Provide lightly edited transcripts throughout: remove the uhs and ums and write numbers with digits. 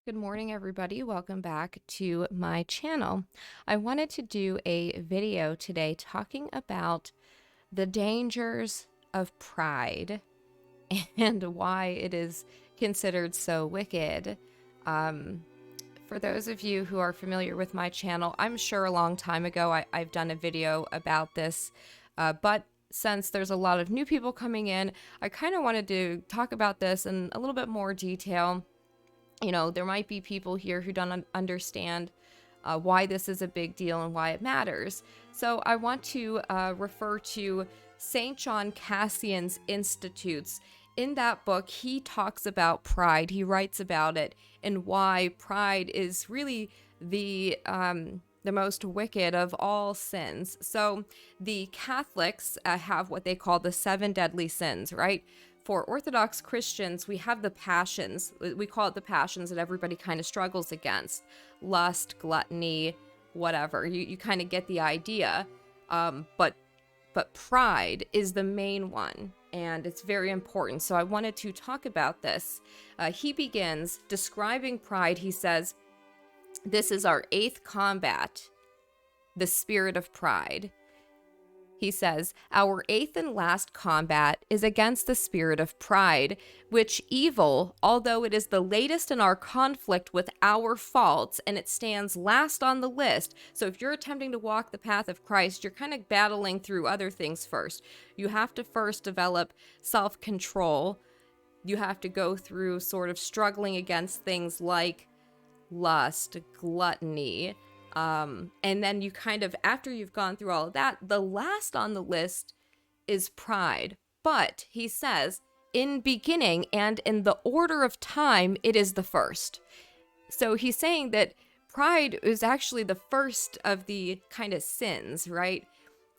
Good morning, everybody. Welcome back to my channel. I wanted to do a video today talking about the dangers of pride and why it is considered so wicked. For those of you who are familiar with my channel, I'm sure a long time ago I've done a video about this, but since there's a lot of new people coming in, I kind of wanted to talk about this in a little bit more detail. There might be people here who don't understand why this is a big deal and why it matters. So I want to refer to St. John Cassian's Institutes. In that book, he talks about pride. He writes about it and why pride is really the most wicked of all sins. So the Catholics have what they call the 7 deadly sins, right? For Orthodox Christians, we have the passions. We call it the passions that everybody kind of struggles against. Lust, gluttony, whatever. You kind of get the idea. But pride is the main one, and it's very important. So I wanted to talk about this. He begins describing pride. He says, "This is our 8th combat, the spirit of pride." He says, "Our 8th and last combat is against the spirit of pride, which evil, although it is the latest in our conflict with our faults, and it stands last on the list." So if you're attempting to walk the path of Christ, you're kind of battling through other things first. You have to first develop self-control. You have to go through sort of struggling against things like lust, gluttony, and then you kind of, after you've gone through all of that, the last on the list is pride. But he says, in beginning and in the order of time, it is the first. So he's saying that pride is actually the first of the kind of sins, right?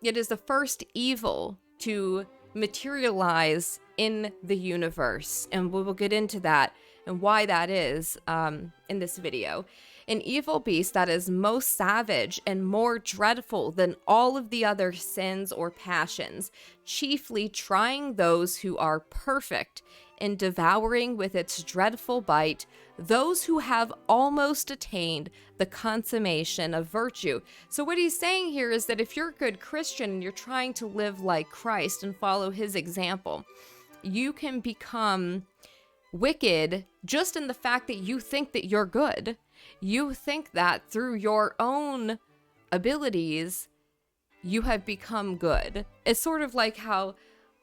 It is the first evil to materialize in the universe. And we will get into that and why that is in this video. An evil beast that is most savage and more dreadful than all of the other sins or passions, chiefly trying those who are perfect, and devouring with its dreadful bite those who have almost attained the consummation of virtue. So what he's saying here is that if you're a good Christian and you're trying to live like Christ and follow his example, you can become wicked just in the fact that you think that you're good. You think that through your own abilities, you have become good. It's sort of like how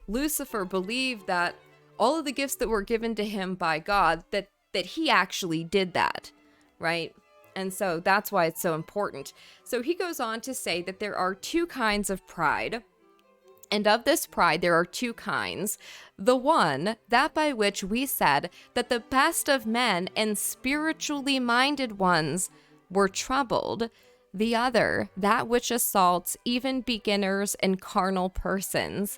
Lucifer believed that all of the gifts that were given to him by God, that he actually did that, right? And so that's why it's so important. So he goes on to say that there are 2 kinds of pride. And of this pride, there are 2 kinds. The one, that by which we said that the best of men and spiritually minded ones were troubled. The other, that which assaults even beginners and carnal persons.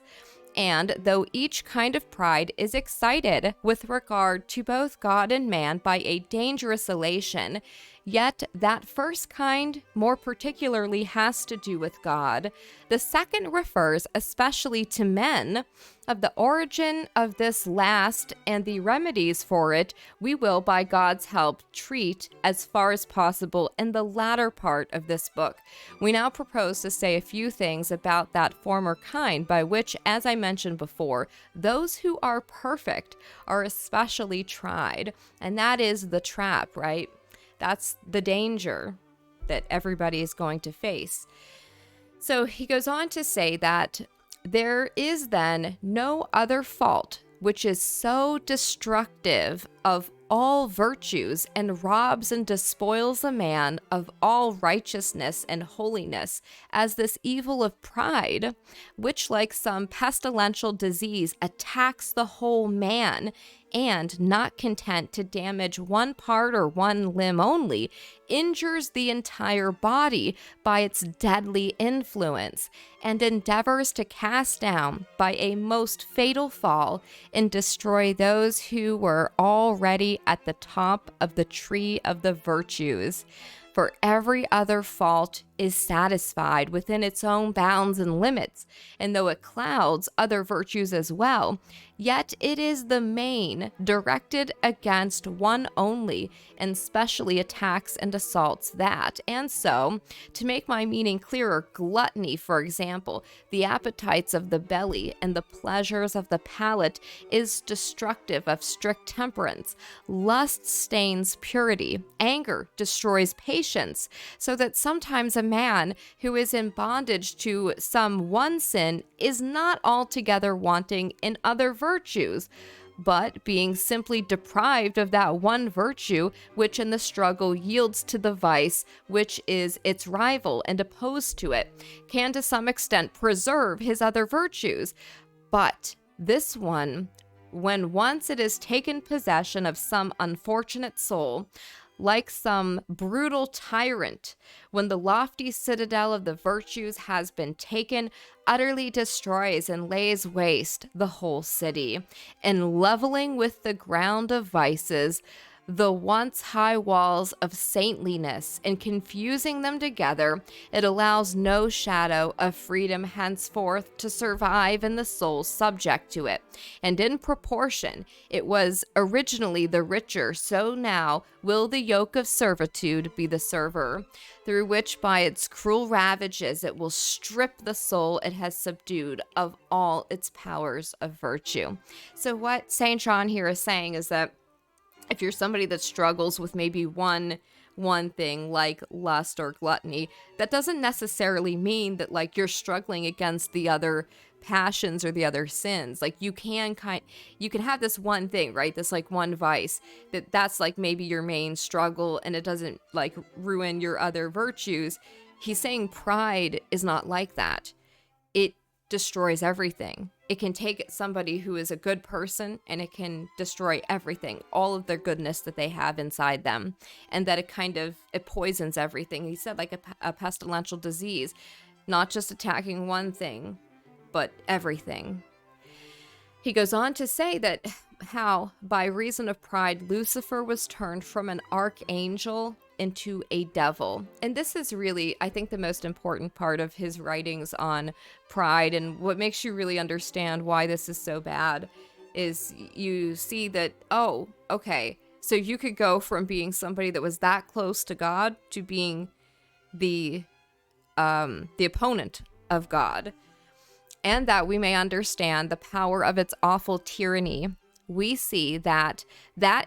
And though each kind of pride is excited with regard to both God and man by a dangerous elation, yet that first kind more particularly has to do with God. The second refers especially to men. Of the origin of this last and the remedies for it, we will, by God's help, treat as far as possible in the latter part of this book. We now propose to say a few things about that former kind, by which, as I mentioned before, those who are perfect are especially tried. And that is the trap, right? That's the danger that everybody is going to face. So he goes on to say that there is then no other fault which is so destructive of all virtues and robs and despoils a man of all righteousness and holiness as this evil of pride, which like some pestilential disease attacks the whole man, and not content to damage one part or one limb only, injures the entire body by its deadly influence, and endeavors to cast down by a most fatal fall and destroy those who were already at the top of the tree of the virtues. For every other fault is satisfied within its own bounds and limits, and though it clouds other virtues as well, Yet it is the main, directed against one only, and specially attacks and assaults that. And so, to make my meaning clearer, gluttony, for example, the appetites of the belly and the pleasures of the palate, is destructive of strict temperance. Lust stains purity. Anger destroys patience, so that sometimes a man who is in bondage to some one sin is not altogether wanting in other virtues, but being simply deprived of that one virtue which in the struggle yields to the vice which is its rival and opposed to it, can to some extent preserve his other virtues. But this one, when once it has taken possession of some unfortunate soul, like some brutal tyrant, when the lofty citadel of the virtues has been taken, utterly destroys and lays waste the whole city, and leveling with the ground of vices the once high walls of saintliness, and confusing them together, it allows no shadow of freedom henceforth to survive in the soul subject to it. And in proportion it was originally the richer, so now will the yoke of servitude be the server, through which by its cruel ravages it will strip the soul it has subdued of all its powers of virtue. So what St. John here is saying is that if you're somebody that struggles with maybe one thing like lust or gluttony, that doesn't necessarily mean that like you're struggling against the other passions or the other sins. Like you can have this one thing, right? This like one vice that's like maybe your main struggle, and it doesn't like ruin your other virtues. He's saying pride is not like that. It destroys everything. It can take somebody who is a good person and it can destroy everything, all of their goodness that they have inside them, and that it poisons everything. He said like a pestilential disease, not just attacking one thing, but everything. He goes on to say that how by reason of pride, Lucifer was turned from an archangel into a devil. And this is really, I think, the most important part of his writings on pride, and what makes you really understand why this is so bad is you see that, oh, okay, so you could go from being somebody that was that close to God to being the opponent of God, and that we may understand the power of its awful tyranny. We see that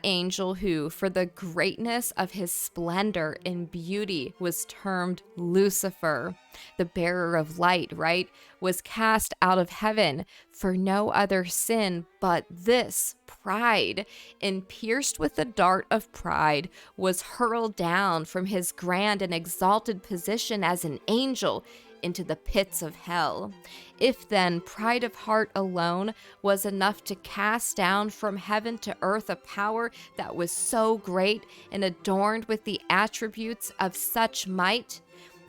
angel who, for the greatness of his splendor and beauty, was termed Lucifer, the bearer of light, right, was cast out of heaven for no other sin but this, pride, and pierced with the dart of pride, was hurled down from his grand and exalted position as an angel into the pits of hell. If then pride of heart alone was enough to cast down from heaven to earth a power that was so great and adorned with the attributes of such might,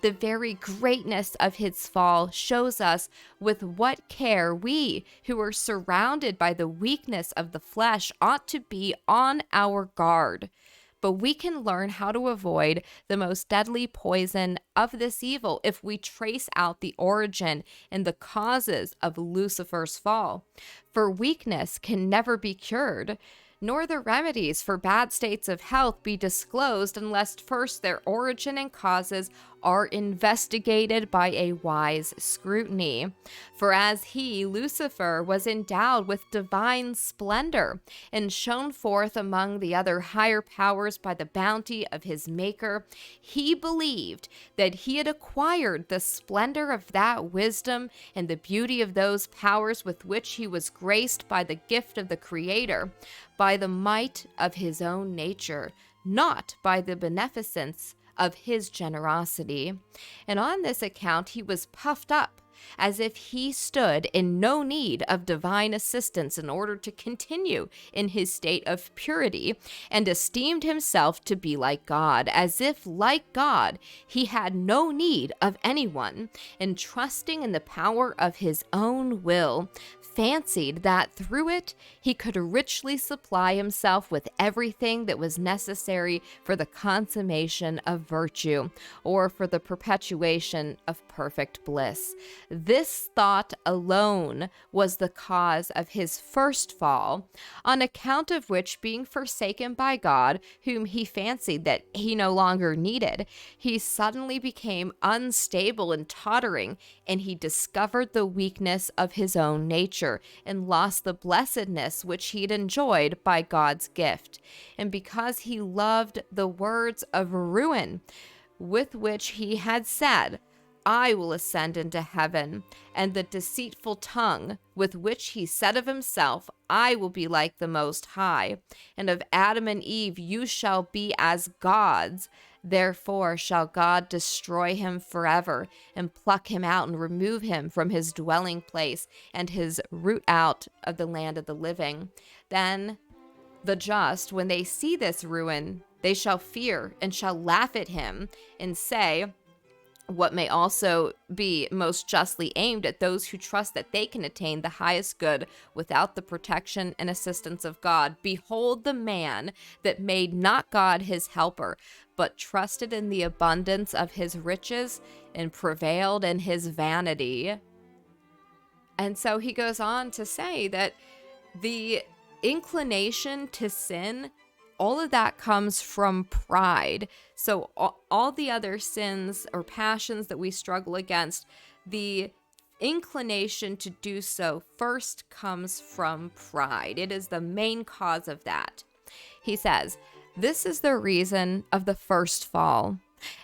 the very greatness of his fall shows us with what care we, who are surrounded by the weakness of the flesh, ought to be on our guard. But we can learn how to avoid the most deadly poison of this evil if we trace out the origin and the causes of Lucifer's fall. For weakness can never be cured, nor the remedies for bad states of health be disclosed unless first their origin and causes are investigated by a wise scrutiny. For as he, Lucifer, was endowed with divine splendor and shone forth among the other higher powers by the bounty of his Maker, he believed that he had acquired the splendor of that wisdom and the beauty of those powers with which he was graced by the gift of the Creator, by the might of his own nature, not by the beneficence of his generosity. And on this account he was puffed up, as if he stood in no need of divine assistance in order to continue in his state of purity, and esteemed himself to be like God, as if, like God, he had no need of anyone, and trusting in the power of his own will, fancied that through it he could richly supply himself with everything that was necessary for the consummation of virtue, or for the perpetuation of perfect bliss. This thought alone was the cause of his first fall, on account of which, being forsaken by God, whom he fancied that he no longer needed, he suddenly became unstable and tottering, and he discovered the weakness of his own nature and lost the blessedness which he had enjoyed by God's gift. And because he loved the words of ruin, with which he had said, I will ascend into heaven, and the deceitful tongue with which he said of himself, I will be like the Most High, and of Adam and Eve you shall be as gods. Therefore shall God destroy him forever, and pluck him out and remove him from his dwelling place, and his root out of the land of the living. Then the just, when they see this ruin, they shall fear and shall laugh at him and say, what may also be most justly aimed at those who trust that they can attain the highest good without the protection and assistance of God. Behold the man that made not God his helper, but trusted in the abundance of his riches and prevailed in his vanity. And so he goes on to say that the inclination to sin, all of that comes from pride. So all the other sins or passions that we struggle against, the inclination to do so first comes from pride. It is the main cause of that. He says, this is the reason of the first fall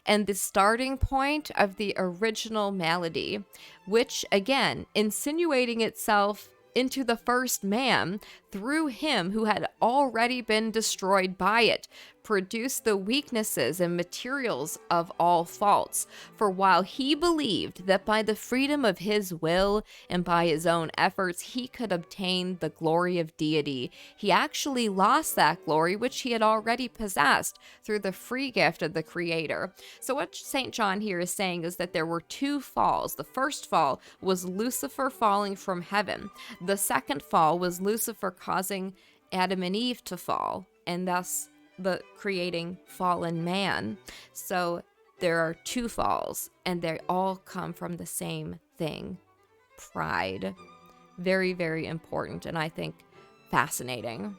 and the starting point of the original malady, which again, insinuating itself into the first man through him who had already been destroyed by it, produced the weaknesses and materials of all faults. For while he believed that by the freedom of his will and by his own efforts he could obtain the glory of deity, he actually lost that glory which he had already possessed through the free gift of the Creator. So what St. John here is saying is that there were two falls. The first fall was Lucifer falling from heaven. The second fall was Lucifer causing Adam and Eve to fall, and thus the creating fallen man. So there are two falls, and they all come from the same thing: pride. Very, very important, and I think fascinating.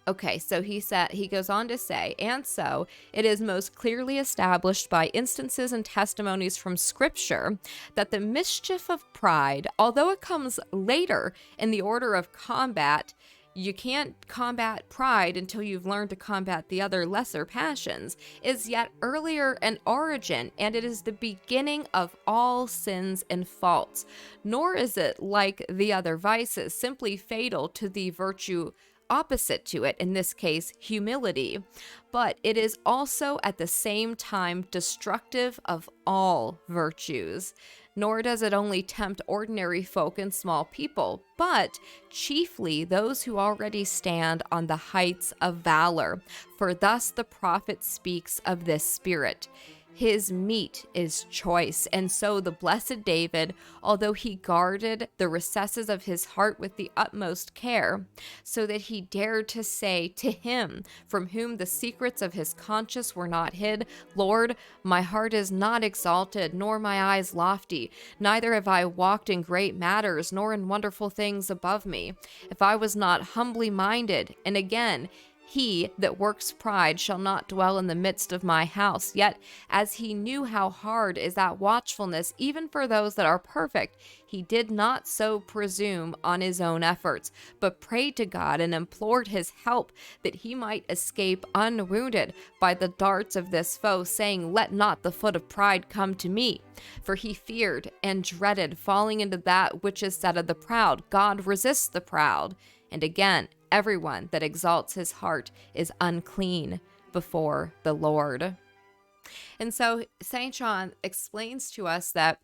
Okay, so he goes on to say, and so it is most clearly established by instances and testimonies from Scripture that the mischief of pride, although it comes later in the order of combat, you can't combat pride until you've learned to combat the other lesser passions, is yet earlier in origin, and it is the beginning of all sins and faults. Nor is it, like the other vices, simply fatal to the virtue opposite to it, in this case, humility, but it is also at the same time destructive of all virtues. Nor does it only tempt ordinary folk and small people, but chiefly those who already stand on the heights of valor. For thus the prophet speaks of this spirit. His meat is choice, and so the blessed David, although he guarded the recesses of his heart with the utmost care, so that he dared to say to him, from whom the secrets of his conscience were not hid, Lord, my heart is not exalted, nor my eyes lofty, neither have I walked in great matters, nor in wonderful things above me. If I was not humbly minded, and again, he that works pride shall not dwell in the midst of my house. Yet, as he knew how hard is that watchfulness, even for those that are perfect, he did not so presume on his own efforts, but prayed to God and implored his help, that he might escape unwounded by the darts of this foe, saying, Let not the foot of pride come to me. For he feared and dreaded falling into that which is said of the proud, God resists the proud. And again, everyone that exalts his heart is unclean before the Lord. And so St. John explains to us that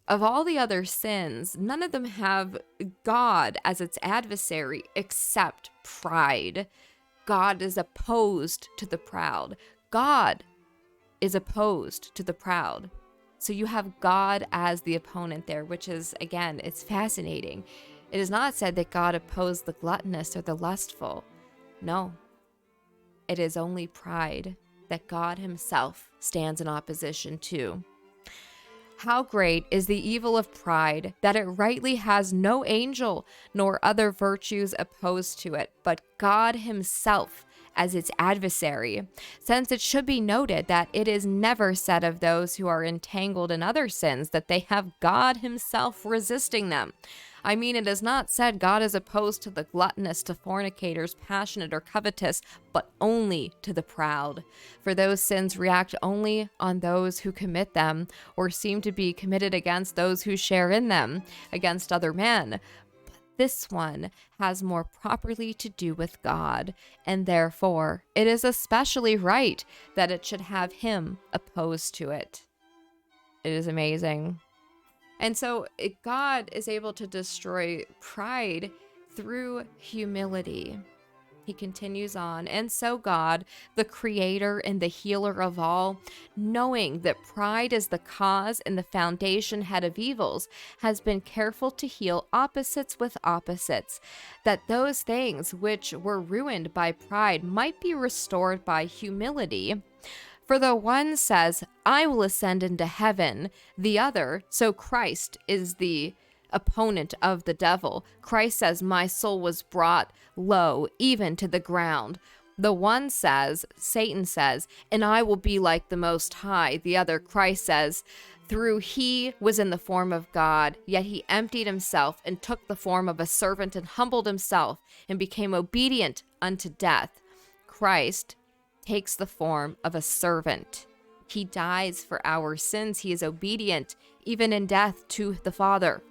of all the other sins, none of them have God as its adversary except pride. God is opposed to the proud. God is opposed to the proud. So you have God as the opponent there, which is, again, it's fascinating. It is not said that God opposed the gluttonous or the lustful. No, it is only pride that God himself stands in opposition to. How great is the evil of pride, that it rightly has no angel nor other virtues opposed to it, but God himself as its adversary, since it should be noted that it is never said of those who are entangled in other sins that they have God himself resisting them. I mean, it is not said God is opposed to the gluttonous, to fornicators, passionate, or covetous, but only to the proud. For those sins react only on those who commit them, or seem to be committed against those who share in them, against other men. But this one has more properly to do with God, and therefore it is especially right that it should have him opposed to it. It is amazing. And so God is able to destroy pride through humility. He continues on, and so God, the creator and the healer of all, knowing that pride is the cause and the foundation head of evils, has been careful to heal opposites with opposites, that those things which were ruined by pride might be restored by humility. For the one says, I will ascend into heaven. The other, so Christ is the opponent of the devil. Christ says, my soul was brought low, even to the ground. The one says, Satan says, and I will be like the Most High. The other, Christ says, through he was in the form of God, yet he emptied himself and took the form of a servant and humbled himself and became obedient unto death. Christ takes the form of a servant. He dies for our sins. He is obedient, even in death, to the Father.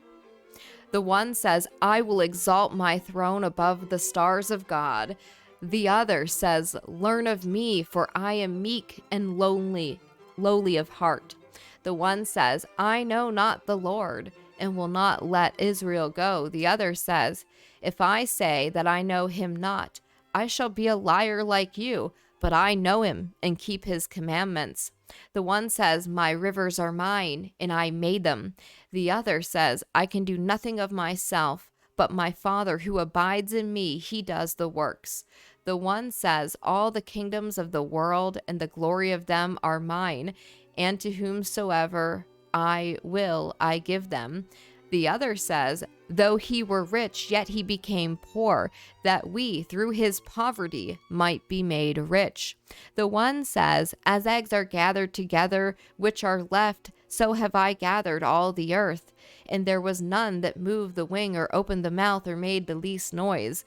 The one says, I will exalt my throne above the stars of God. The other says, learn of me, for I am meek and lowly of heart. The one says, I know not the Lord, and will not let Israel go. The other says, if I say that I know him not, I shall be a liar like you. But I know him and keep his commandments. The one says, my rivers are mine, and I made them. The other says, I can do nothing of myself, but my Father who abides in me, he does the works. The one says, all the kingdoms of the world and the glory of them are mine, and to whomsoever I will, I give them. The other says, though he were rich, yet he became poor, that we, through his poverty, might be made rich. The one says, as eggs are gathered together, which are left, so have I gathered all the earth. And there was none that moved the wing, or opened the mouth, or made the least noise.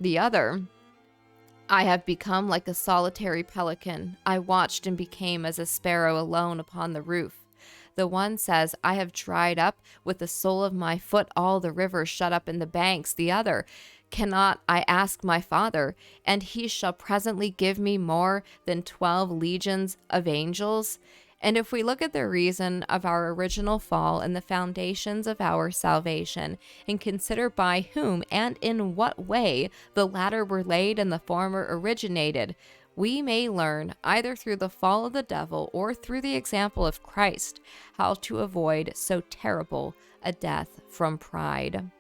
The other, I have become like a solitary pelican. I watched and became as a sparrow alone upon the roof. The one says, I have dried up with the sole of my foot all the rivers shut up in the banks. The other, cannot I ask my Father, and he shall presently give me more than 12 legions of angels? And if we look at the reason of our original fall and the foundations of our salvation, and consider by whom and in what way the latter were laid and the former originated, we may learn, either through the fall of the devil or through the example of Christ, how to avoid so terrible a death from pride.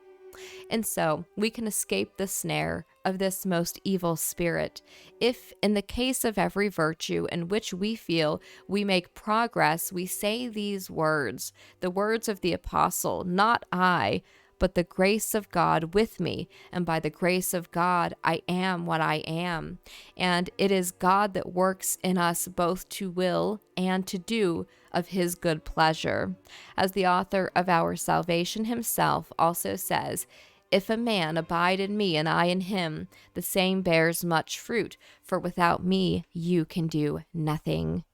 And so we can escape the snare of this most evil spirit if, in the case of every virtue in which we feel we make progress, we say these words, the words of the apostle, not I, but the grace of God with me, and by the grace of God I am what I am. And it is God that works in us both to will and to do of his good pleasure. As the author of our salvation himself also says, if a man abide in me and I in him, the same bears much fruit, for without me you can do nothing.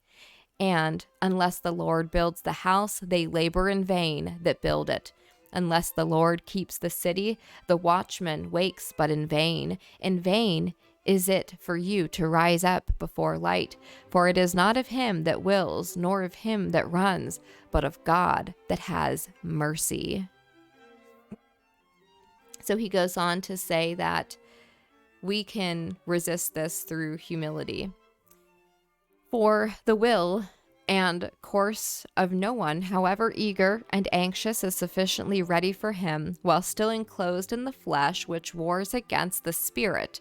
And unless the Lord builds the house, they labor in vain that build it. Unless the Lord keeps the city, the watchman wakes but in vain. In vain is it for you to rise up before light, for it is not of him that wills, nor of him that runs, but of God that has mercy. So he goes on to say that we can resist this through humility. For the will and course of no one, however eager and anxious, is sufficiently ready for him, while still enclosed in the flesh, which wars against the spirit,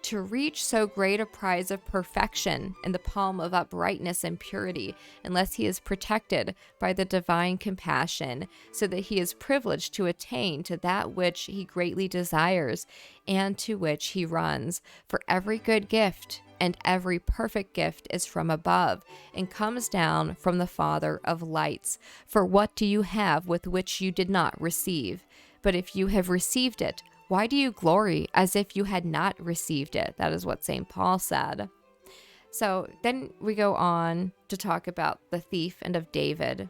to reach so great a prize of perfection in the palm of uprightness and purity, unless he is protected by the divine compassion, so that he is privileged to attain to that which he greatly desires and to which he runs. For every good gift and every perfect gift is from above and comes down from the Father of lights. For what do you have with which you did not receive? But if you have received it, why do you glory as if you had not received it? That is what St. Paul said. So then we go on to talk about the thief and of David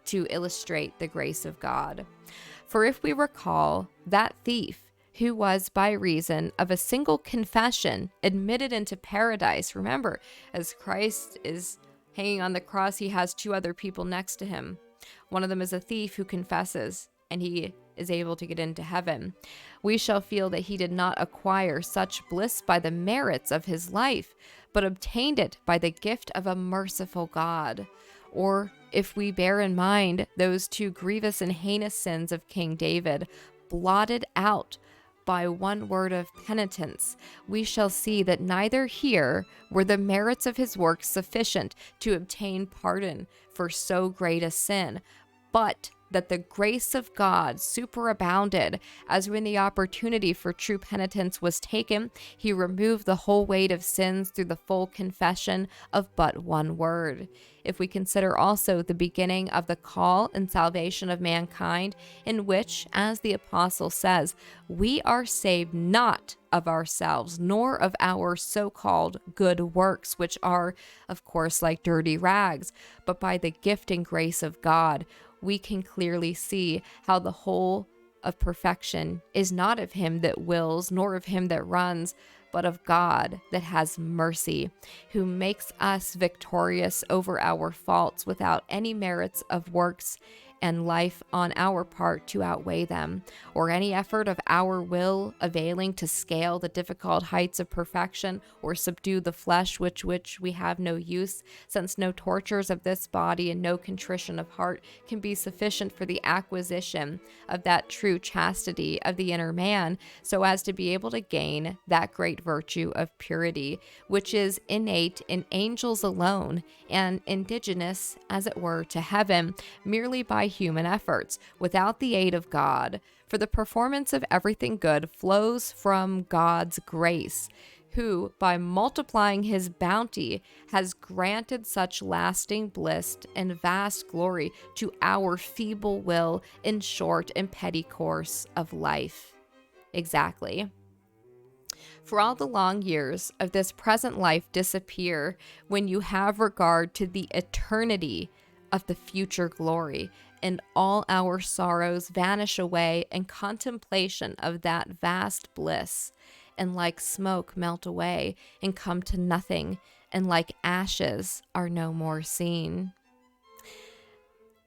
to illustrate the grace of God. For if we recall, that thief who was by reason of a single confession admitted into paradise. Remember, as Christ is hanging on the cross, he has two other people next to him. One of them is a thief who confesses, and he is able to get into heaven. We shall feel that he did not acquire such bliss by the merits of his life, but obtained it by the gift of a merciful God. Or if we bear in mind those two grievous and heinous sins of King David, blotted out by one word of penitence, we shall see that neither here were the merits of his works sufficient to obtain pardon for so great a sin, but that the grace of God superabounded, as when the opportunity for true penitence was taken, he removed the whole weight of sins through the full confession of but one word. If we consider also the beginning of the call and salvation of mankind, in which, as the apostle says, we are saved not of ourselves, nor of our so-called good works, which are, of course, like dirty rags, but by the gift and grace of God, we can clearly see how the whole of perfection is not of him that wills, nor of him that runs, but of God that has mercy, who makes us victorious over our faults without any merits of works and life on our part to outweigh them, or any effort of our will availing to scale the difficult heights of perfection, or subdue the flesh which we have no use, since no tortures of this body and no contrition of heart can be sufficient for the acquisition of that true chastity of the inner man, so as to be able to gain that great virtue of purity, which is innate in angels alone, and indigenous, as it were, to heaven, merely by human efforts, without the aid of God. For the performance of everything good flows from God's grace, who, by multiplying his bounty, has granted such lasting bliss and vast glory to our feeble will in short and petty course of life. Exactly. For all the long years of this present life disappear when you have regard to the eternity of the future glory, and all our sorrows vanish away in contemplation of that vast bliss, and like smoke melt away and come to nothing, and like ashes are no more seen.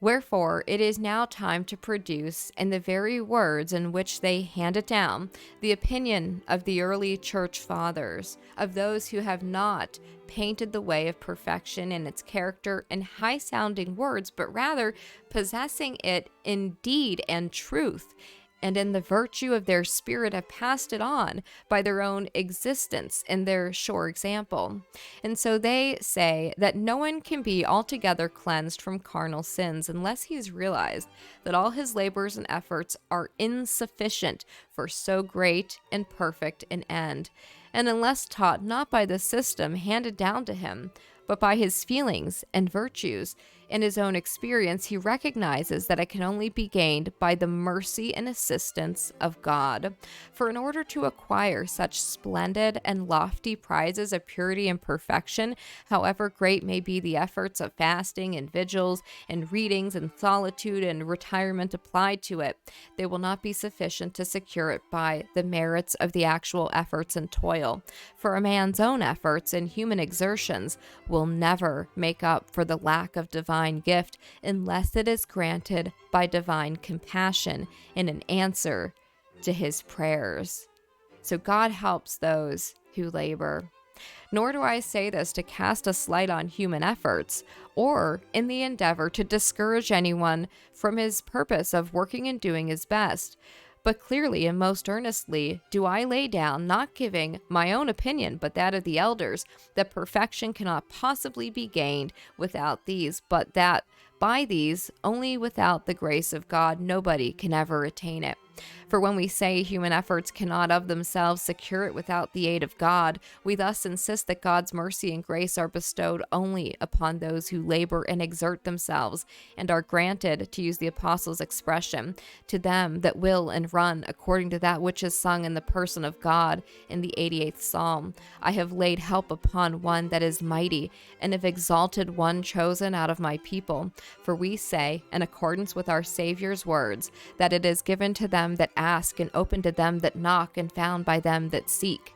Wherefore, it is now time to produce, in the very words in which they hand it down, the opinion of the early church fathers, of those who have not painted the way of perfection in its character in high-sounding words, but rather possessing it in deed and truth, and in the virtue of their spirit have passed it on by their own existence and their sure example. And so they say that no one can be altogether cleansed from carnal sins unless he's realized that all his labors and efforts are insufficient for so great and perfect an end, and unless taught not by the system handed down to him, but by his feelings and virtues. In his own experience, he recognizes that it can only be gained by the mercy and assistance of God. For in order to acquire such splendid and lofty prizes of purity and perfection, however great may be the efforts of fasting and vigils and readings and solitude and retirement applied to it, they will not be sufficient to secure it by the merits of the actual efforts and toil. For a man's own efforts and human exertions will never make up for the lack of divine gift unless it is granted by divine compassion in an answer to his prayers. So God helps those who labor. Nor do I say this to cast a slight on human efforts, or in the endeavor to discourage anyone from his purpose of working and doing his best, But clearly and most earnestly do I lay down, not giving my own opinion, but that of the elders, that perfection cannot possibly be gained without these, but that by these, only without the grace of God, nobody can ever attain it. For when we say human efforts cannot of themselves secure it without the aid of God, we thus insist that God's mercy and grace are bestowed only upon those who labor and exert themselves, and are granted, to use the apostles' expression, to them that will and run according to that which is sung in the person of God in the 88th Psalm. I have laid help upon one that is mighty, and have exalted one chosen out of my people. For we say, in accordance with our Savior's words, that it is given to them that ask, and open to them that knock, and found by them that seek.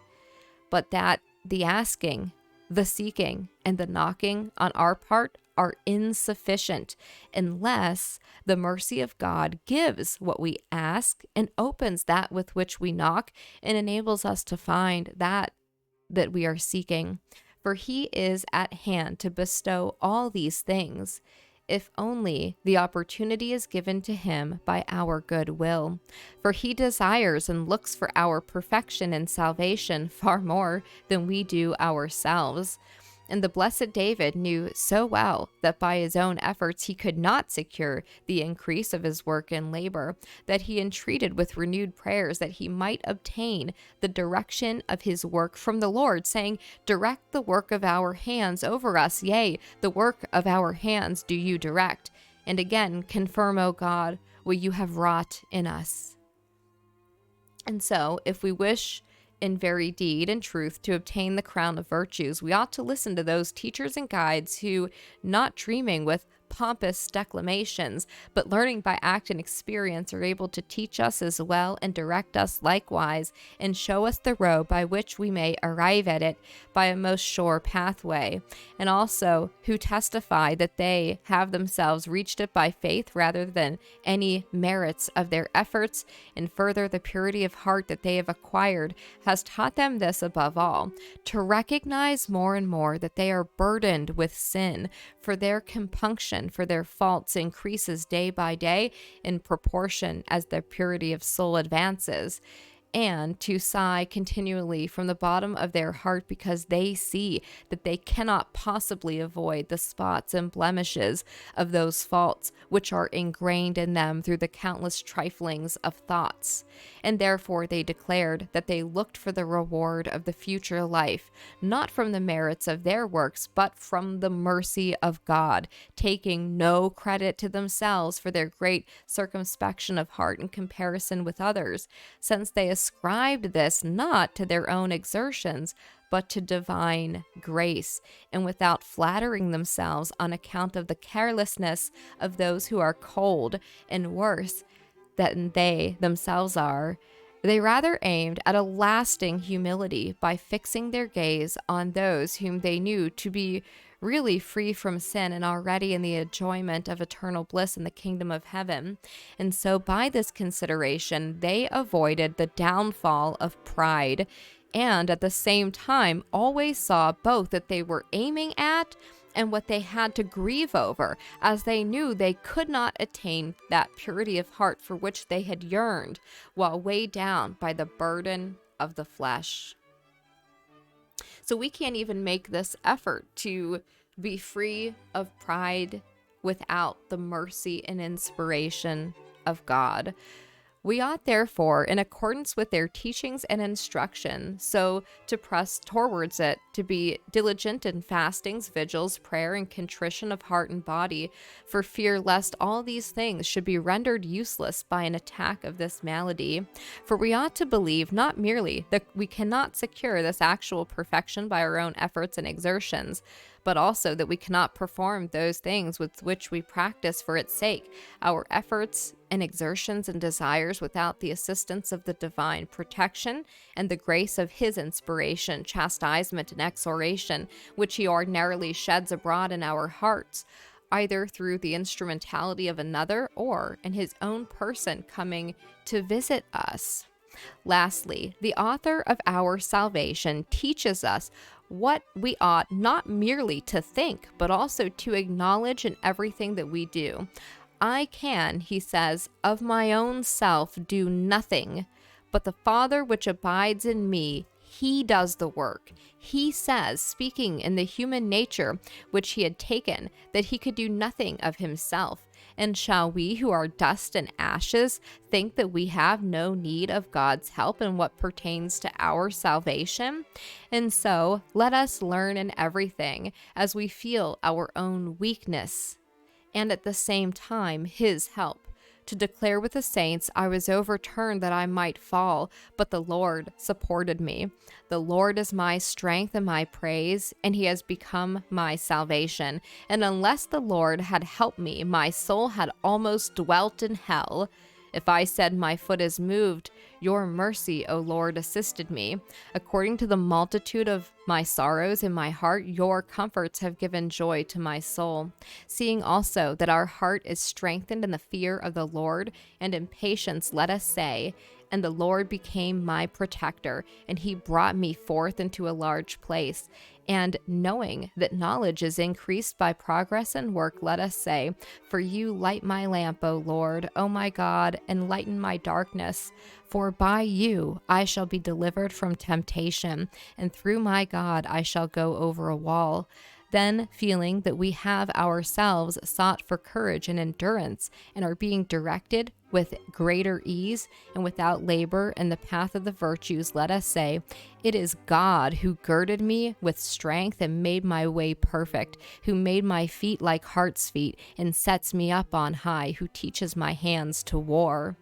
But that the asking, the seeking, and the knocking on our part are insufficient unless the mercy of God gives what we ask and opens that with which we knock, and enables us to find that we are seeking. For he is at hand to bestow all these things, if only the opportunity is given to him by our good will. For he desires and looks for our perfection and salvation far more than we do ourselves. And the blessed David knew so well that by his own efforts he could not secure the increase of his work and labor, that he entreated with renewed prayers that he might obtain the direction of his work from the Lord, saying, "Direct the work of our hands over us, yea, the work of our hands do you direct. And again, confirm, O God, what you have wrought in us." And so, if we wish in very deed and truth to obtain the crown of virtues, we ought to listen to those teachers and guides who, not dreaming with pompous declamations, but learning by act and experience, are able to teach us as well and direct us likewise, and show us the road by which we may arrive at it by a most sure pathway, and also who testify that they have themselves reached it by faith rather than any merits of their efforts. And further, the purity of heart that they have acquired has taught them this above all, to recognize more and more that they are burdened with sin, for their compunction for their faults increases day by day in proportion as their purity of soul advances, and to sigh continually from the bottom of their heart because they see that they cannot possibly avoid the spots and blemishes of those faults which are ingrained in them through the countless triflings of thoughts. And therefore they declared that they looked for the reward of the future life, not from the merits of their works, but from the mercy of God, taking no credit to themselves for their great circumspection of heart in comparison with others, since they ascribed this not to their own exertions, but to divine grace, and without flattering themselves on account of the carelessness of those who are cold and worse than they themselves are, they rather aimed at a lasting humility by fixing their gaze on those whom they knew to be really free from sin and already in the enjoyment of eternal bliss in the kingdom of heaven. And so by this consideration, they avoided the downfall of pride, and at the same time always saw both that they were aiming at and what they had to grieve over, as they knew they could not attain that purity of heart for which they had yearned, while weighed down by the burden of the flesh. So we can't even make this effort to be free of pride without the mercy and inspiration of God. We ought, therefore, in accordance with their teachings and instruction, so to press towards it, to be diligent in fastings, vigils, prayer, and contrition of heart and body, for fear lest all these things should be rendered useless by an attack of this malady. For we ought to believe not merely that we cannot secure this actual perfection by our own efforts and exertions, but also that we cannot perform those things with which we practice for its sake, our efforts and exertions and desires, without the assistance of the divine protection and the grace of his inspiration, chastisement, and exhortation, which he ordinarily sheds abroad in our hearts, either through the instrumentality of another or in his own person coming to visit us. Lastly, the author of our salvation teaches us what we ought not merely to think, but also to acknowledge in everything that we do. I can, he says, of my own self do nothing, but the Father which abides in me, he does the work. He says, speaking in the human nature which he had taken, that he could do nothing of himself. And shall we who are dust and ashes think that we have no need of God's help in what pertains to our salvation? And so let us learn in everything as we feel our own weakness, and at the same time his help. To declare with the saints, I was overturned that I might fall, but the Lord supported me. The Lord is my strength and my praise, and he has become my salvation. And unless the Lord had helped me, my soul had almost dwelt in hell. If I said my foot is moved, your mercy, O Lord, assisted me. According to the multitude of my sorrows in my heart, your comforts have given joy to my soul. Seeing also that our heart is strengthened in the fear of the Lord, and in patience let us say, and the Lord became my protector, and he brought me forth into a large place. And knowing that knowledge is increased by progress and work, let us say, for you light my lamp, O Lord, O my God, and lighten my darkness. For by you I shall be delivered from temptation, and through my God I shall go over a wall. Then, feeling that we have ourselves sought for courage and endurance, and are being directed with greater ease and without labor in the path of the virtues, let us say, it is God who girded me with strength and made my way perfect, who made my feet like hart's feet and sets me up on high, who teaches my hands to war.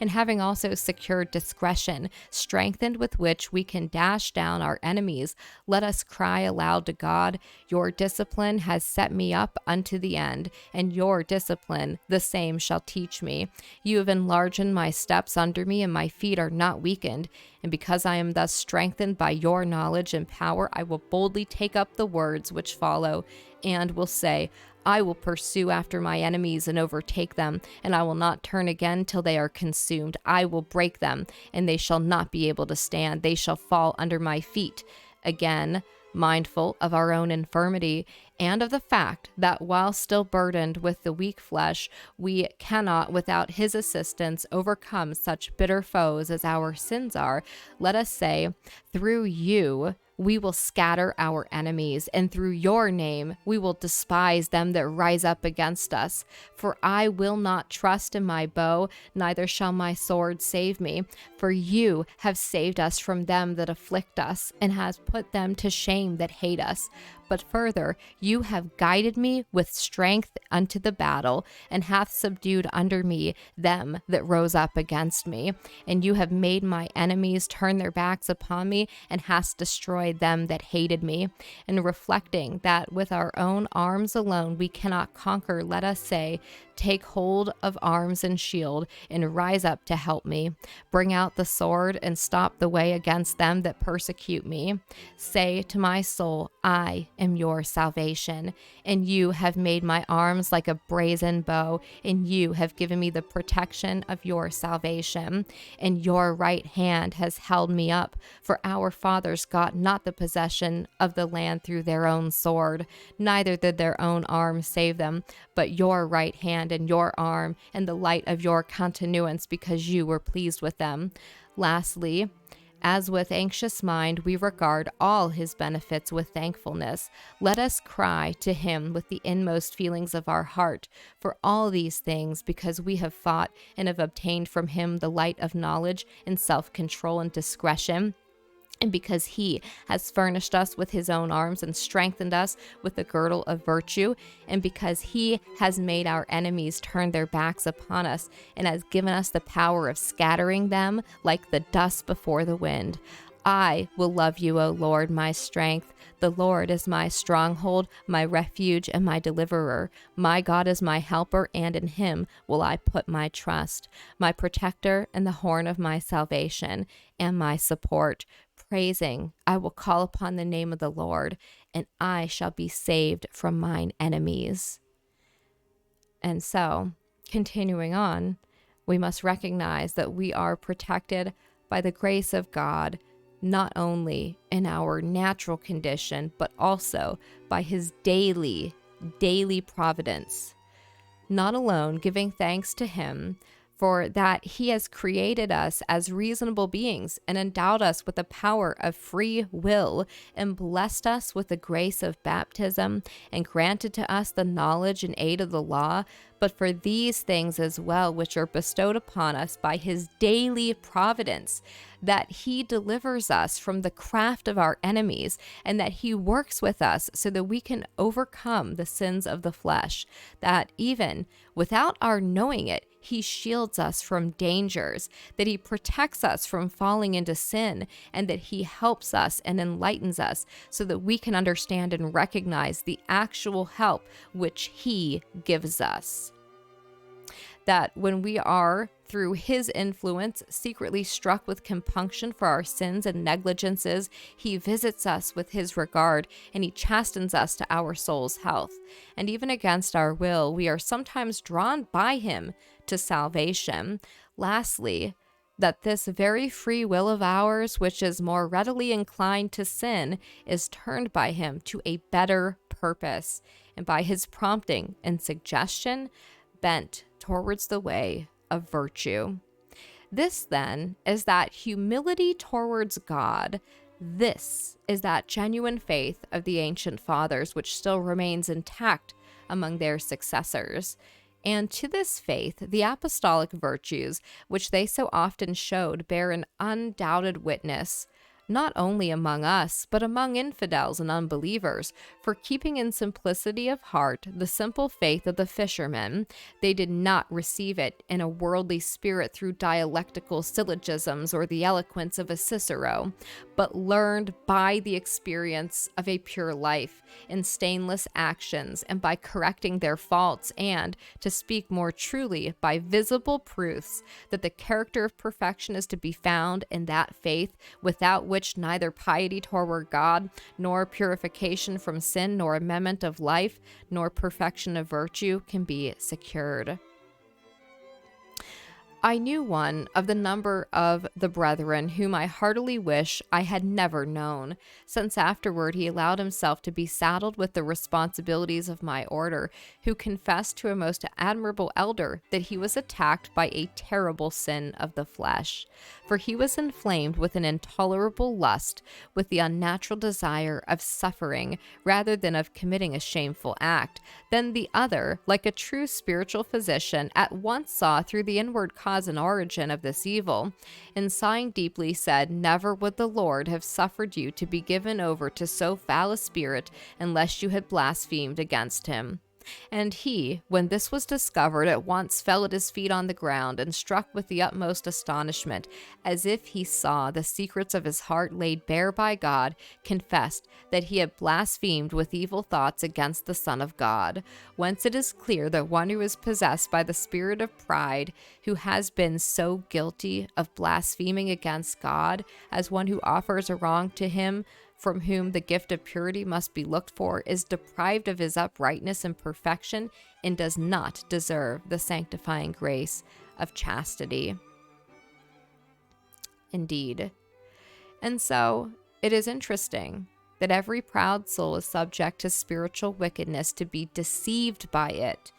And having also secured discretion, strengthened with which we can dash down our enemies, let us cry aloud to God, your discipline has set me up unto the end, and your discipline the same shall teach me. You have enlarged my steps under me, and my feet are not weakened. And because I am thus strengthened by your knowledge and power, I will boldly take up the words which follow, and will say, I will pursue after my enemies and overtake them, and I will not turn again till they are consumed. I will break them, and they shall not be able to stand. They shall fall under my feet. Again, mindful of our own infirmity, and of the fact that while still burdened with the weak flesh, we cannot, without his assistance, overcome such bitter foes as our sins are, let us say, through you we will scatter our enemies, and through your name we will despise them that rise up against us. For I will not trust in my bow, neither shall my sword save me. For you have saved us from them that afflict us, and has put them to shame that hate us. But further, you have guided me with strength unto the battle, and hath subdued under me them that rose up against me. And you have made my enemies turn their backs upon me, and hast destroyed them that hated me. And reflecting that with our own arms alone we cannot conquer, let us say, take hold of arms and shield, and rise up to help me. Bring out the sword, and stop the way against them that persecute me. Say to my soul, I am your salvation, and you have made my arms like a brazen bow, and you have given me the protection of your salvation, and your right hand has held me up, for our fathers got not the possession of the land through their own sword, neither did their own arm save them, but your right hand and your arm and the light of your continuance, because you were pleased with them. Lastly, as with anxious mind we regard all his benefits with thankfulness, let us cry to him with the inmost feelings of our heart for all these things, because we have fought and have obtained from him the light of knowledge and self-control and discretion. And because he has furnished us with his own arms and strengthened us with the girdle of virtue, and because he has made our enemies turn their backs upon us, and has given us the power of scattering them like the dust before the wind. I will love you, O Lord, my strength. The Lord is my stronghold, my refuge, and my deliverer. My God is my helper, and in him will I put my trust. My protector and the horn of my salvation, and my support. Praising, I will call upon the name of the Lord, and I shall be saved from mine enemies. And so, continuing on, we must recognize that we are protected by the grace of God, not only in our natural condition, but also by his daily providence. not alone giving thanks to him for that he has created us as reasonable beings and endowed us with the power of free will and blessed us with the grace of baptism and granted to us the knowledge and aid of the law, but for these things as well, which are bestowed upon us by his daily providence, that he delivers us from the craft of our enemies, and that he works with us so that we can overcome the sins of the flesh, that even without our knowing it, he shields us from dangers, that he protects us from falling into sin, and that he helps us and enlightens us so that we can understand and recognize the actual help which he gives us. That when we are, through his influence, secretly struck with compunction for our sins and negligences, he visits us with his regard, and he chastens us to our soul's health. And even against our will, we are sometimes drawn by him to salvation. Lastly, that this very free will of ours, which is more readily inclined to sin, is turned by him to a better purpose, and by his prompting and suggestion, bent towards the way of virtue. This, then, is that humility towards God. This is that genuine faith of the ancient fathers, which still remains intact among their successors. And to this faith, the apostolic virtues, which they so often showed, bear an undoubted witness, not only among us, but among infidels and unbelievers, for keeping in simplicity of heart the simple faith of the fishermen, they did not receive it in a worldly spirit through dialectical syllogisms or the eloquence of a Cicero, but learned by the experience of a pure life, in stainless actions, and by correcting their faults, and, to speak more truly, by visible proofs that the character of perfection is to be found in that faith, without which neither piety toward God, nor purification from sin, nor amendment of life, nor perfection of virtue can be secured. I knew one of the number of the brethren whom I heartily wish I had never known, since afterward he allowed himself to be saddled with the responsibilities of my order, who confessed to a most admirable elder that he was attacked by a terrible sin of the flesh, for he was inflamed with an intolerable lust, with the unnatural desire of suffering rather than of committing a shameful act. Then the other, like a true spiritual physician, at once saw through the inward cause and origin of this evil, and sighing deeply said, "Never would the Lord have suffered you to be given over to so foul a spirit unless you had blasphemed against him." And he, when this was discovered, at once fell at his feet on the ground, and struck with the utmost astonishment, as if he saw the secrets of his heart laid bare by God, confessed that he had blasphemed with evil thoughts against the Son of God. Whence it is clear that one who is possessed by the spirit of pride, who has been so guilty of blaspheming against God, as one who offers a wrong to him, from whom the gift of purity must be looked for, is deprived of his uprightness and perfection, and does not deserve the sanctifying grace of chastity. Indeed. And so it is interesting that every proud soul is subject to spiritual wickedness, to be deceived by it.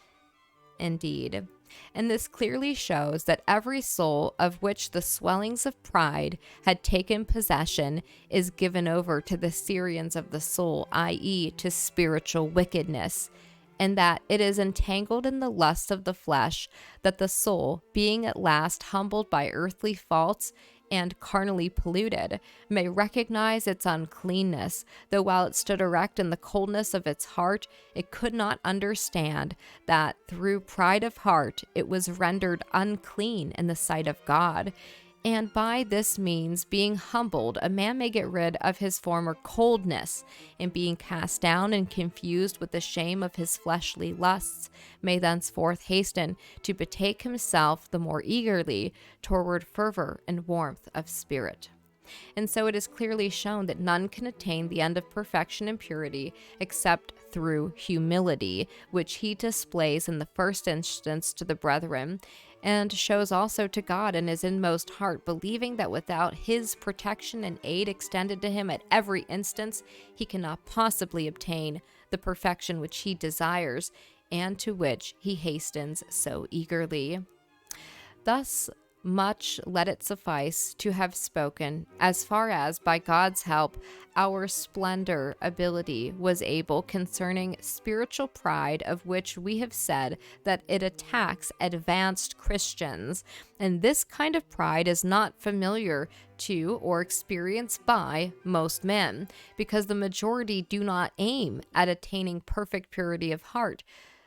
Indeed. And this clearly shows that every soul of which the swellings of pride had taken possession is given over to the Syrians of the soul, i.e., to spiritual wickedness, and that it is entangled in the lusts of the flesh, that the soul, being at last humbled by earthly faults and carnally polluted, may recognize its uncleanness, though while it stood erect in the coldness of its heart, it could not understand that through pride of heart it was rendered unclean in the sight of God. And by this means, being humbled, a man may get rid of his former coldness, and being cast down and confused with the shame of his fleshly lusts, may thenceforth hasten to betake himself the more eagerly toward fervor and warmth of spirit. And so it is clearly shown that none can attain the end of perfection and purity except through humility, which he displays in the first instance to the brethren, and shows also to God in his inmost heart, believing that without his protection and aid extended to him at every instance, he cannot possibly obtain the perfection which he desires, and to which he hastens so eagerly. Thus much let it suffice to have spoken, as far as, by God's help, our splendor ability was able concerning spiritual pride, of which we have said that it attacks advanced Christians, and this kind of pride is not familiar to or experienced by most men, because the majority do not aim at attaining perfect purity of heart,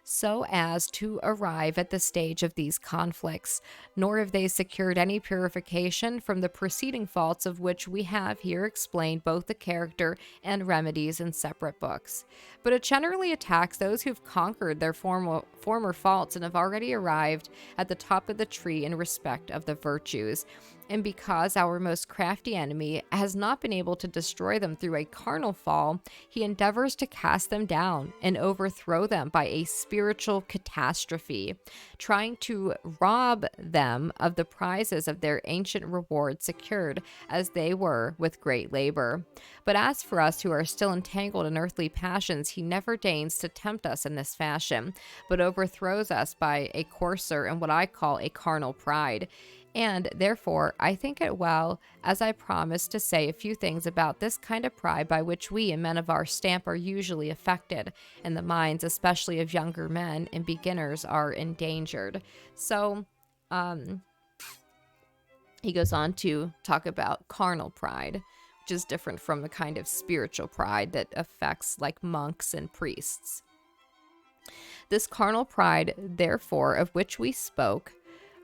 so as to arrive at the stage of these conflicts, nor have they secured any purification from the preceding faults, of which we have here explained both the character and remedies in separate books. But it generally attacks those who've conquered their former faults and have already arrived at the top of the tree in respect of the virtues. And because our most crafty enemy has not been able to destroy them through a carnal fall, he endeavors to cast them down and overthrow them by a spiritual catastrophe, trying to rob them of the prizes of their ancient reward secured as they were with great labor. But as for us who are still entangled in earthly passions, he never deigns to tempt us in this fashion, but overthrows us by a coarser and what I call a carnal pride. And therefore, I think it well, as I promised, to say a few things about this kind of pride by which we and men of our stamp are usually affected, and the minds, especially of younger men and beginners, are endangered. So, he goes on to talk about carnal pride, which is different from the kind of spiritual pride that affects like monks and priests. This carnal pride, therefore, of which we spoke,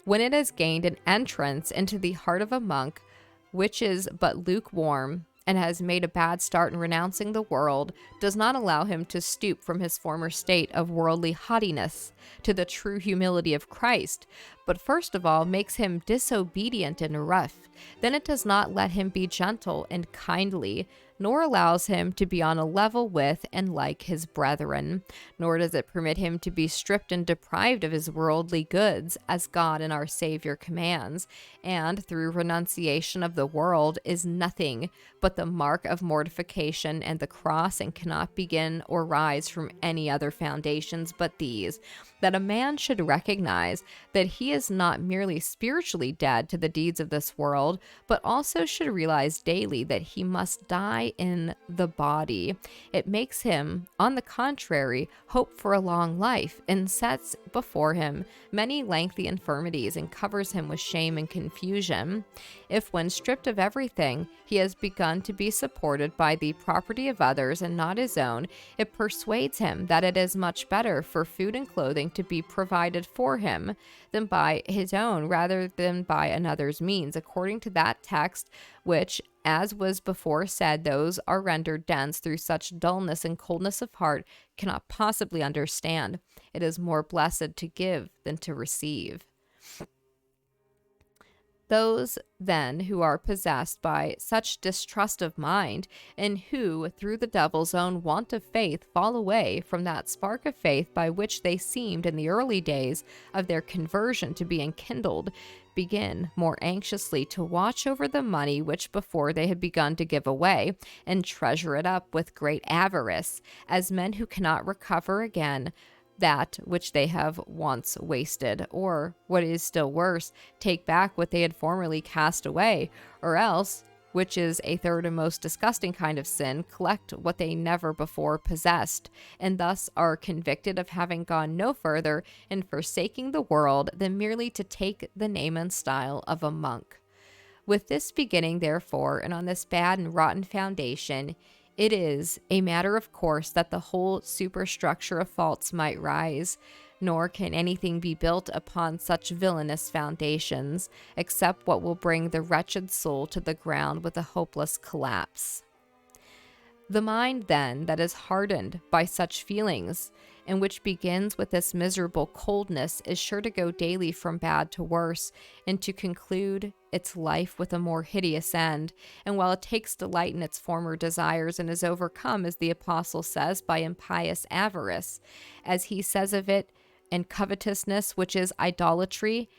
when it has gained an entrance into the heart of a monk, which is but lukewarm, and has made a bad start in renouncing the world, does not allow him to stoop from his former state of worldly haughtiness to the true humility of Christ, but first of all makes him disobedient and rough. Then it does not let him be gentle and kindly, nor allows him to be on a level with and like his brethren, nor does it permit him to be stripped and deprived of his worldly goods, as God and our Savior commands, and through renunciation of the world is nothing but the mark of mortification and the cross, and cannot begin or rise from any other foundations but these, that a man should recognize that he is not merely spiritually dead to the deeds of this world, but also should realize daily that he must die in the body. It makes him, on the contrary, hope for a long life, and sets before him many lengthy infirmities, and covers him with shame and confusion. If when stripped of everything, he has begun to be supported by the property of others and not his own, it persuades him that it is much better for food and clothing to be provided for him than by his own, rather than by another's means, according to that text which, as was before said, those are rendered dense through such dullness and coldness of heart cannot possibly understand. It is more blessed to give than to receive. Those, then, who are possessed by such distrust of mind, and who, through the devil's own want of faith, fall away from that spark of faith by which they seemed in the early days of their conversion to be enkindled, begin more anxiously to watch over the money which before they had begun to give away, and treasure it up with great avarice, as men who cannot recover again that which they have once wasted, or, what is still worse, take back what they had formerly cast away, or else, which is a third and most disgusting kind of sin, collect what they never before possessed, and thus are convicted of having gone no further in forsaking the world than merely to take the name and style of a monk. With this beginning, therefore, and on this bad and rotten foundation, it is a matter of course that the whole superstructure of faults might rise, nor can anything be built upon such villainous foundations, except what will bring the wretched soul to the ground with a hopeless collapse. The mind, then, that is hardened by such feelings, and which begins with this miserable coldness, is sure to go daily from bad to worse, and to conclude its life with a more hideous end. And while it takes delight in its former desires, and is overcome, as the apostle says, by impious avarice, as he says of it, and covetousness, which is idolatry,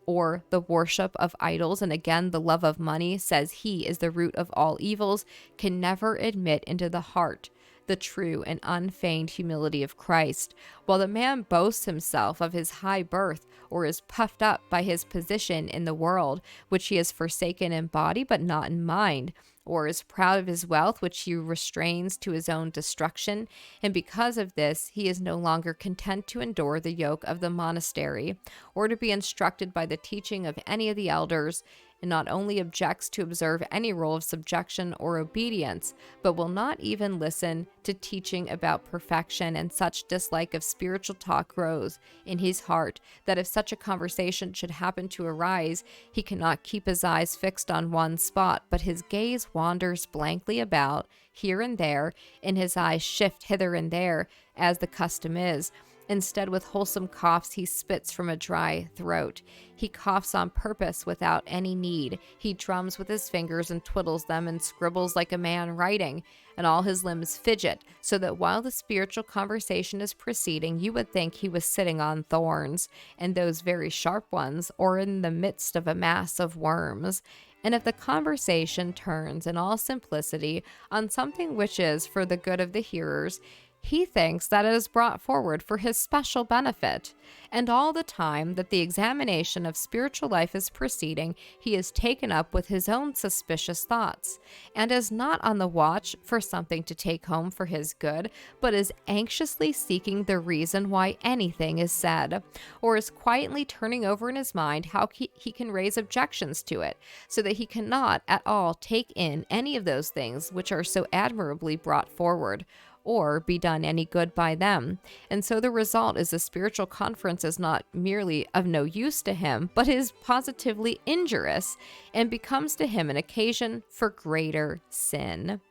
or the worship of idols, and again the love of money, says he, is the root of all evils, can never admit into the heart the true and unfeigned humility of Christ, while the man boasts himself of his high birth, or is puffed up by his position in the world, which he has forsaken in body but not in mind, or is proud of his wealth, which he restrains to his own destruction, and because of this he is no longer content to endure the yoke of the monastery, or to be instructed by the teaching of any of the elders, and not only objects to observe any rule of subjection or obedience, but will not even listen to teaching about perfection, and such dislike of spiritual talk grows in his heart that if such a conversation should happen to arise, he cannot keep his eyes fixed on one spot, but his gaze wanders blankly about here and there, and his eyes shift hither and there, as the custom is. Instead, with wholesome coughs, he spits from a dry throat. He coughs on purpose without any need. He drums with his fingers and twiddles them and scribbles like a man writing, and all his limbs fidget, so that while the spiritual conversation is proceeding, you would think he was sitting on thorns, and those very sharp ones, or in the midst of a mass of worms. And if the conversation turns in all simplicity on something which is for the good of the hearers, he thinks that it is brought forward for his special benefit, and all the time that the examination of spiritual life is proceeding, he is taken up with his own suspicious thoughts, and is not on the watch for something to take home for his good, but is anxiously seeking the reason why anything is said, or is quietly turning over in his mind how he can raise objections to it, so that he cannot at all take in any of those things which are so admirably brought forward, or be done any good by them. And so the result is the spiritual conference is not merely of no use to him, but is positively injurious, and becomes to him an occasion for greater sin.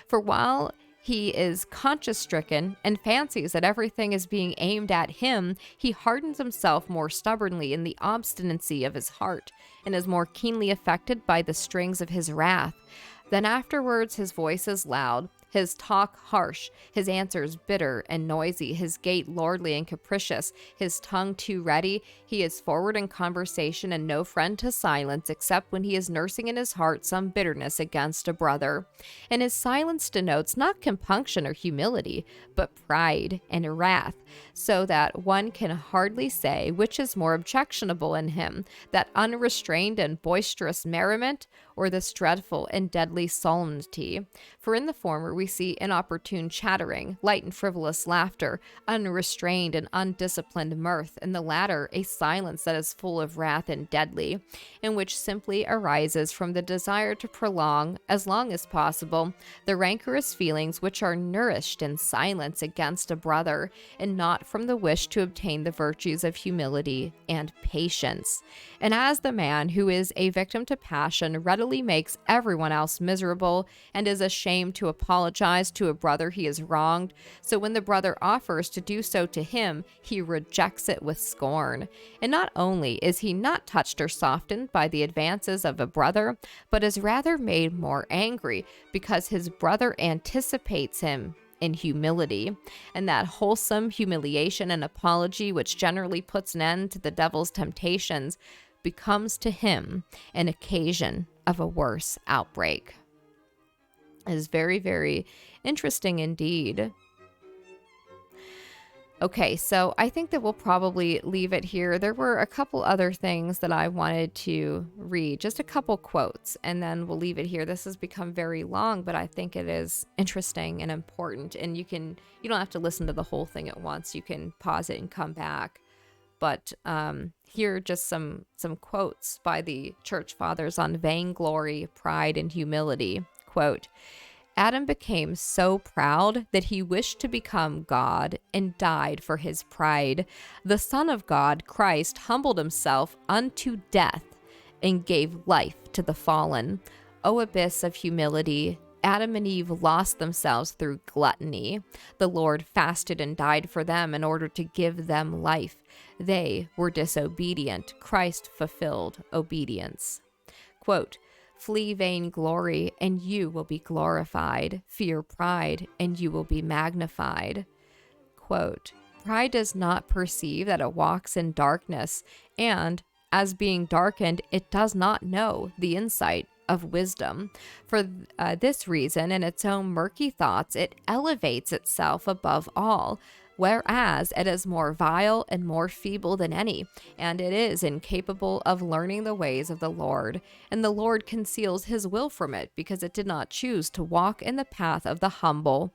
For while he is conscience-stricken and fancies that everything is being aimed at him, he hardens himself more stubbornly in the obstinacy of his heart, and is more keenly affected by the strings of his wrath. Then afterwards his voice is loud, his talk harsh, his answers bitter and noisy, his gait lordly and capricious, his tongue too ready. He is forward in conversation and no friend to silence, except when he is nursing in his heart some bitterness against a brother. And his silence denotes not compunction or humility, but pride and wrath, so that one can hardly say which is more objectionable in him, that unrestrained and boisterous merriment, or this dreadful and deadly solemnity. For in the former we see inopportune chattering, light and frivolous laughter, unrestrained and undisciplined mirth, in the latter a silence that is full of wrath and deadly, and which simply arises from the desire to prolong, as long as possible, the rancorous feelings which are nourished in silence against a brother, and not from the wish to obtain the virtues of humility and patience. And as the man who is a victim to passion readily makes everyone else miserable, and is ashamed to apologize to a brother he has wronged, so when the brother offers to do so to him, he rejects it with scorn. And not only is he not touched or softened by the advances of a brother, but is rather made more angry, because his brother anticipates him in humility, and that wholesome humiliation and apology which generally puts an end to the devil's temptations becomes to him an occasion of a worse outbreak. It is very, very interesting indeed. Okay, so I think that we'll probably leave it here. There were a couple other things that I wanted to read, just a couple quotes, and then we'll leave it here. This has become very long, but I think it is interesting and important, and you don't have to listen to the whole thing at once. You can pause it and come back. But here are just some quotes by the church fathers on vainglory, pride, and humility. Quote, Adam became so proud that he wished to become God and died for his pride. The Son of God, Christ, humbled himself unto death and gave life to the fallen. O abyss of humility! Adam and Eve lost themselves through gluttony. The Lord fasted and died for them in order to give them life. They were disobedient. Christ fulfilled obedience. Quote, Flee vainglory, and you will be glorified. Fear pride, and you will be magnified. Quote, Pride does not perceive that it walks in darkness, and, as being darkened, it does not know the insight of wisdom. For this reason, in its own murky thoughts, it elevates itself above all, whereas it is more vile and more feeble than any, and it is incapable of learning the ways of the Lord. And the Lord conceals his will from it, because it did not choose to walk in the path of the humble.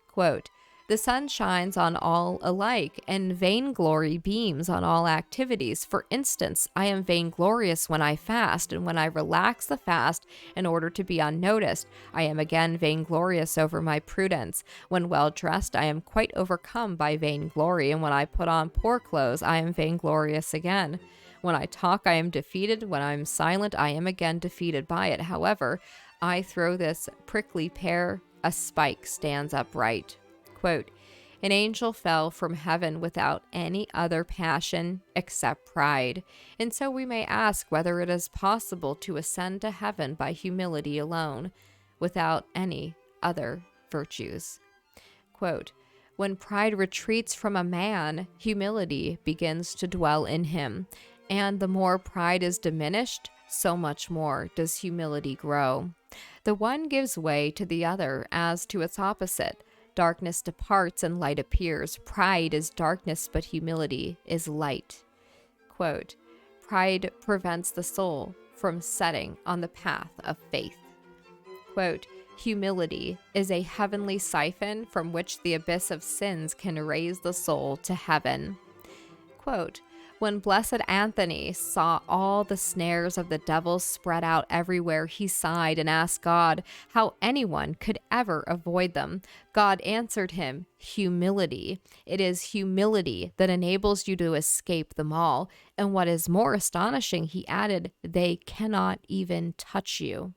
Quote, the sun shines on all alike, and vainglory beams on all activities. For instance, I am vainglorious when I fast, and when I relax the fast in order to be unnoticed, I am again vainglorious over my prudence. When well dressed, I am quite overcome by vainglory, and when I put on poor clothes, I am vainglorious again. When I talk, I am defeated. When I am silent, I am again defeated by it. However, I throw this prickly pear, a spike stands upright. Quote, an angel fell from heaven without any other passion except pride. And so we may ask whether it is possible to ascend to heaven by humility alone, without any other virtues. Quote, when pride retreats from a man, humility begins to dwell in him. And the more pride is diminished, so much more does humility grow. The one gives way to the other as to its opposite. Darkness departs and light appears. Pride is darkness, but humility is light. Quote, pride prevents the soul from setting on the path of faith. Quote, humility is a heavenly siphon from which the abyss of sins can raise the soul to heaven. Quote, when Blessed Anthony saw all the snares of the devil spread out everywhere, he sighed and asked God how anyone could ever avoid them. God answered him, humility. It is humility that enables you to escape them all. And what is more astonishing, he added, they cannot even touch you.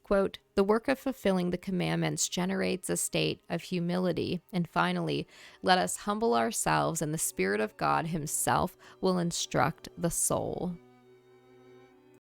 Quote, the work of fulfilling the commandments generates a state of humility. And finally, let us humble ourselves, and the Spirit of God himself will instruct the soul.